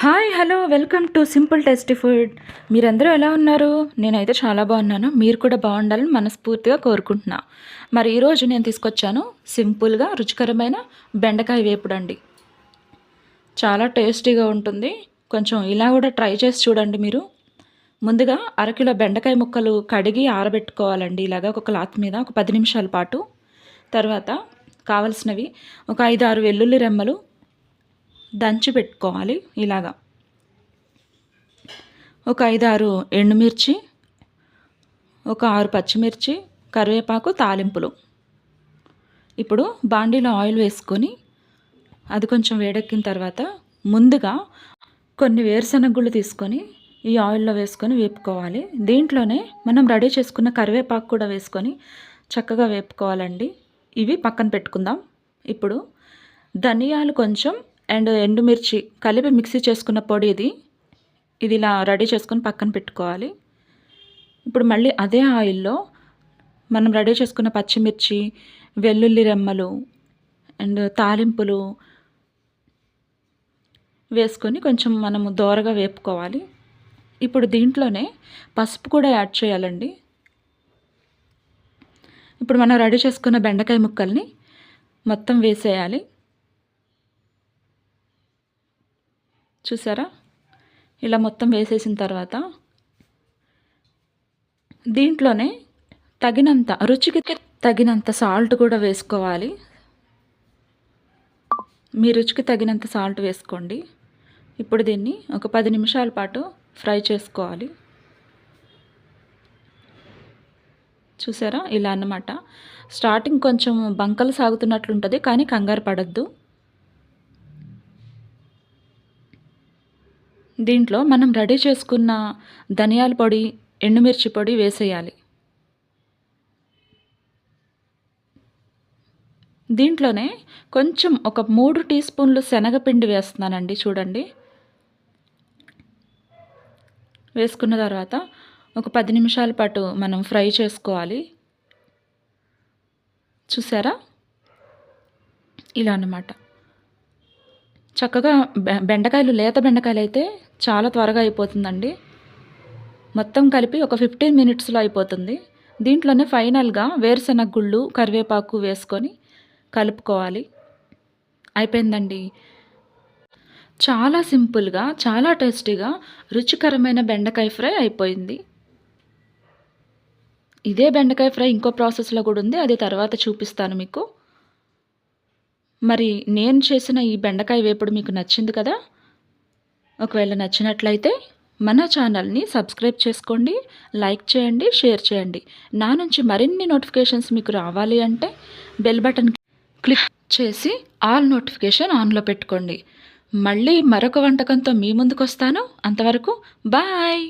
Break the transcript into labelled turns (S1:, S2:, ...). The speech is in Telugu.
S1: Hi hello welcome to simple tasty food. మీరందరూ ఎలా ఉన్నారు? నేనైతే చాలా బాగున్నాను. మీరు కూడా బాగుండాలని మనస్ఫూర్తిగా కోరుకుంటున్నా. మరి ఈరోజు నేను తీసుకొచ్చాను సింపుల్గా రుచికరమైన బెండకాయ వేపుడు అండి. చాలా టేస్టీగా ఉంటుంది. కొంచెం ఇలా కూడా ట్రై చేసి చూడండి మీరు. ముందుగా అరకిలో బెండకాయ ముక్కలు కడిగి ఆరబెట్టుకోవాలండి. ఇలాగా ఒక క్లాత్ మీద ఒక 10 నిమిషాల పాటు. తర్వాత కావలసినవి ఒక 5-6 వెల్లుల్లి రెమ్మలు దంచి పెట్టుకోవాలి. ఇలాగా ఒక 5-6 ఎండుమిర్చి, ఒక 6 పచ్చిమిర్చి, కరివేపాకు, తాలింపులు. ఇప్పుడు బాండీలో ఆయిల్ వేసుకొని అది కొంచెం వేడెక్కిన తర్వాత ముందుగా కొన్ని వేరుశనగ గుళ్ళు తీసుకొని ఈ ఆయిల్లో వేసుకొని వేపుకోవాలి. దీంట్లోనే మనం రెడీ చేసుకున్న కరివేపాకు కూడా వేసుకొని చక్కగా వేపుకోవాలండి. ఇవి పక్కన పెట్టుకుందాం. ఇప్పుడు ధనియాలు కొంచెం అండ్ ఎండుమిర్చి కలిపి మిక్సీ చేసుకున్న పొడి ఇది ఇలా రెడీ చేసుకొని పక్కన పెట్టుకోవాలి. ఇప్పుడు మళ్ళీ అదే ఆయిల్లో మనం రెడీ చేసుకున్న పచ్చిమిర్చి, వెల్లుల్లి రెమ్మలు అండ్ తాలింపులు వేసుకొని కొంచెం మనము దోరగా వేపుకోవాలి. ఇప్పుడు దీంట్లోనే పసుపు కూడా యాడ్ చేయాలండి. ఇప్పుడు మనం రెడీ చేసుకున్న బెండకాయ ముక్కల్ని మొత్తం వేసేయాలి. చూసారా? ఇలా మొత్తం వేసేసిన తర్వాత దీంట్లోనే తగినంత రుచికి తగినంత సాల్ట్ కూడా వేసుకోవాలి. మీ రుచికి తగినంత సాల్ట్ వేసుకోండి. ఇప్పుడు దీన్ని ఒక 10 నిమిషాల పాటు ఫ్రై చేసుకోవాలి. చూసారా? ఇలా అన్నమాట. స్టార్టింగ్ కొంచెం బంకలు సాగుతున్నట్లుంటుంది, కానీ కంగారు పడద్దు. దీంట్లో మనం రెడీ చేసుకున్న ధనియాల పొడి, ఎండుమిర్చి పొడి వేసేయాలి. దీంట్లోనే కొంచెం ఒక 3 టీ స్పూన్లు శనగపిండి వేస్తున్నానండి. చూడండి. వేసుకున్న తర్వాత ఒక 10 నిమిషాల పాటు మనం ఫ్రై చేసుకోవాలి. చూసారా? ఇలా అన్నమాట. చక్కగా బెండకాయలు, లేత బెండకాయలు అయితే చాలా త్వరగా అయిపోతుందండి. మొత్తం కలిపి ఒక 15 మినిట్స్లో అయిపోతుంది. దీంట్లోనే ఫైనల్గా వేరుశనగ గుళ్ళు, కరివేపాకు వేసుకొని కలుపుకోవాలి. అయిపోయిందండి. చాలా సింపుల్గా, చాలా టేస్టీగా రుచికరమైన బెండకాయ ఫ్రై అయిపోయింది. ఇదే బెండకాయ ఫ్రై ఇంకో ప్రాసెస్లో కూడా ఉంది, అది తర్వాత చూపిస్తాను మీకు. మరి నేను చేసిన ఈ బెండకాయ వేపుడు మీకు నచ్చింది కదా? ఒకవేళ నచ్చినట్లయితే మన ఛానల్ని సబ్స్క్రైబ్ చేసుకోండి, లైక్ చేయండి, షేర్ చేయండి. నా నుంచి మరిన్ని నోటిఫికేషన్స్ మీకు రావాలి అంటే బెల్ బటన్ క్లిక్ చేసి ఆల్ నోటిఫికేషన్ ఆన్లో పెట్టుకోండి. మళ్ళీ మరొక వంటకంతో మీ ముందుకు వస్తాను. అంతవరకు బాయ్.